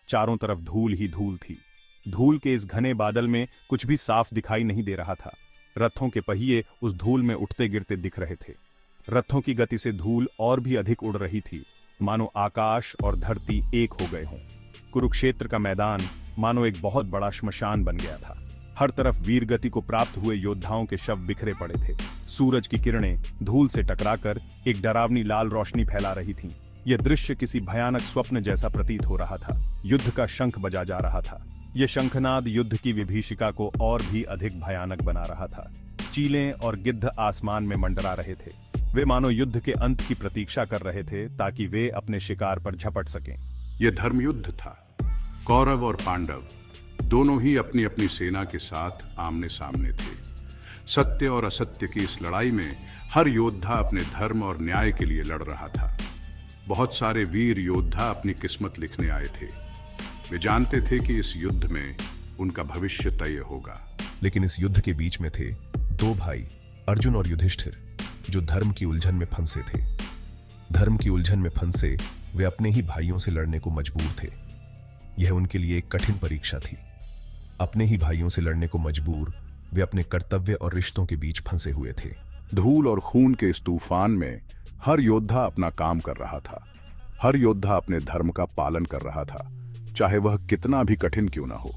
चारों तरफ धूल ही धूल थी। धूल के इस घने बादल में कुछ भी साफ दिखाई नहीं दे रहा था। रथों के पहिए उस धूल में उठते गिरते दिख रहे थे। रथों की गति से धूल और भी अधिक उड़ रही थी, मानो आकाश और धरती एक हो गए हों। कुरुक्षेत्र का मैदान मानो एक बहुत बड़ा श्मशान बन गया था। हर तरफ वीर गति को प्राप्त हुए योद्धाओं के शव बिखरे पड़े थे। सूरज की किरणें धूल से टकराकर एक डरावनी लाल रोशनी फैला रही थीं। यह दृश्य किसी भयानक स्वप्न जैसा प्रतीत हो रहा था। युद्ध का शंख बजा जा रहा था। यह शंखनाद युद्ध की विभीषिका को और भी अधिक भयानक बना रहा था। चीलें और गिद्ध आसमान में मंडरा रहे थे। वे मानो युद्ध के अंत की प्रतीक्षा कर रहे थे ताकि वे अपने शिकार पर झपट सकें। यह धर्मयुद्ध था। कौरव और पांडव दोनों ही अपनी अपनी सेना के साथ आमने सामने थे। सत्य और असत्य की इस लड़ाई में हर योद्धा अपने धर्म और न्याय के लिए लड़ रहा था। बहुत सारे वीर योद्धा अपनी किस्मत लिखने आए थे। वे जानते थे कि इस युद्ध में उनका भविष्य तय होगा। लेकिन इस युद्ध के बीच में थे दो भाई, अर्जुन और युधिष्ठिर, जो धर्म की उलझन में फंसे थे। धर्म की उलझन में फंसे वे अपने ही भाइयों से लड़ने को मजबूर थे। यह उनके लिए एक कठिन परीक्षा थी। अपने ही भाइयों से लड़ने को मजबूर वे अपने कर्तव्य और रिश्तों के बीच फंसे हुए थे। धूल और खून के इस तूफान में हर योद्धा अपना काम कर रहा था। हर योद्धा अपने धर्म का पालन कर रहा था, चाहे वह कितना भी कठिन क्यों ना हो।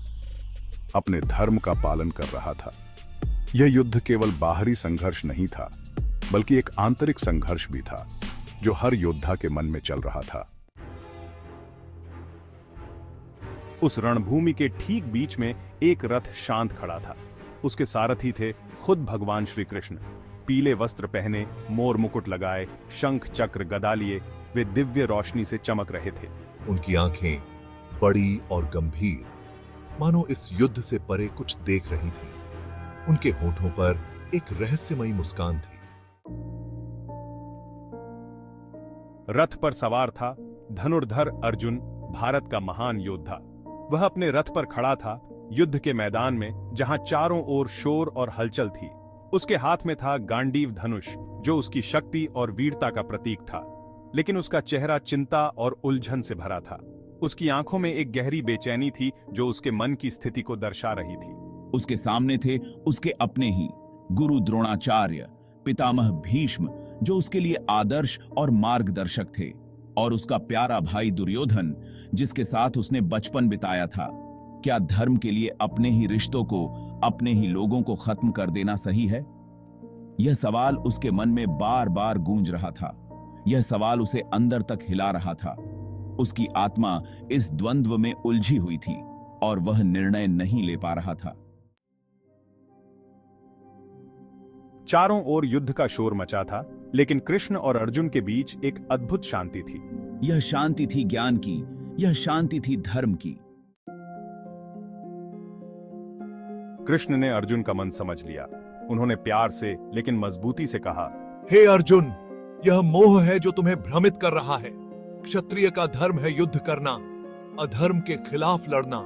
अपने धर्म का पालन कर रहा था। यह युद्ध केवल बाहरी संघर्ष नहीं था, बल्कि एक आंतरिक संघर्ष भी था जो हर योद्धा के मन में चल रहा था। उस रणभूमि के ठीक बीच में एक रथ शांत खड़ा था। उसके सारथी थे खुद भगवान श्री कृष्ण। पीले वस्त्र पहने, मोर मुकुट लगाए, शंख चक्र गदा लिए वे दिव्य रोशनी से चमक रहे थे। उनकी आंखें बड़ी और गंभीर, मानो इस युद्ध से परे कुछ देख रही थी। उनके होठों पर एक रहस्यमयी मुस्कान थी। रथ पर सवार था धनुर्धर अर्जुन, भारत का महान योद्धा। वह अपने रथ पर खड़ा था युद्ध के मैदान में, जहां चारों ओर शोर और हलचल थी। उसके हाथ में था गांडीव धनुष, जो उसकी शक्ति और वीरता का प्रतीक था। लेकिन उसका चेहरा चिंता और उलझन से भरा था। उसकी आंखों में एक गहरी बेचैनी थी जो उसके मन की स्थिति को दर्शा रही थी। उसके सामने थे उसके अपने ही गुरु द्रोणाचार्य, पितामह भीष्म, जो उसके लिए आदर्श और मार्गदर्शक थे, और उसका प्यारा भाई दुर्योधन, जिसके साथ उसने बचपन बिताया था। क्या धर्म के लिए अपने ही रिश्तों को, अपने ही लोगों को खत्म कर देना सही है? यह सवाल उसके मन में बार बार गूंज रहा था। यह सवाल उसे अंदर तक हिला रहा था। उसकी आत्मा इस द्वंद्व में उलझी हुई थी और वह निर्णय नहीं ले पा रहा था। चारों ओर युद्ध का शोर मचा था, लेकिन कृष्ण और अर्जुन के बीच एक अद्भुत शांति थी। यह शांति थी ज्ञान की, यह शांति थी धर्म की। कृष्ण ने अर्जुन का मन समझ लिया। उन्होंने प्यार से लेकिन मजबूती से कहा, हे अर्जुन, यह मोह है जो तुम्हें भ्रमित कर रहा है। क्षत्रिय का धर्म है युद्ध करना, अधर्म के खिलाफ लड़ना।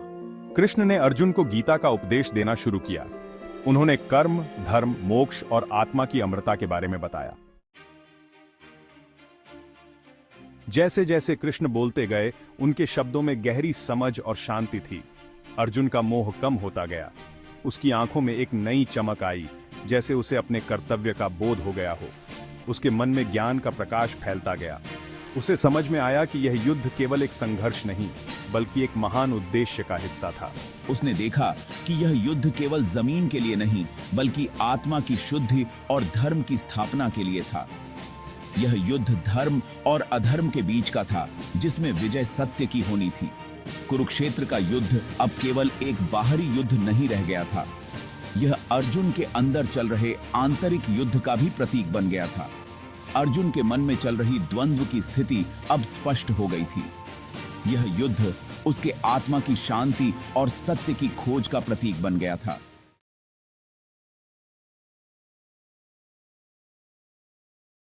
कृष्ण ने अर्जुन को गीता का उपदेश देना शुरू किया। उन्होंने कर्म, धर्म, मोक्ष और आत्मा की अमरता के बारे में बताया। जैसे जैसे कृष्ण बोलते गए, उनके शब्दों में गहरी समझ और शांति थी। अर्जुन का मोह कम होता गया। उसकी आंखों में एक नई चमक आई, जैसे उसे अपने कर्तव्य का बोध हो गया हो। उसके मन में ज्ञान का प्रकाश फैलता गया। उसे समझ में आया कि यह युद्ध केवल एक संघर्ष नहीं, बल्कि एक महान उद्देश्य का हिस्सा था। उसने देखा कि यह युद्ध केवल जमीन के लिए नहीं, बल्कि आत्मा की शुद्धि और धर्म की स्थापना के लिए था। यह युद्ध धर्म और अधर्म के बीच का था, जिसमें विजय सत्य की होनी थी। कुरुक्षेत्र का युद्ध अब केवल एक बाहरी युद्ध नहीं रह गया था। यह अर्जुन के अंदर चल रहे आंतरिक युद्ध का भी प्रतीक बन गया था। अर्जुन के मन में चल रही द्वंद्व की स्थिति अब स्पष्ट हो गई थी। यह युद्ध उसके आत्मा की शांति और सत्य की खोज का प्रतीक बन गया था।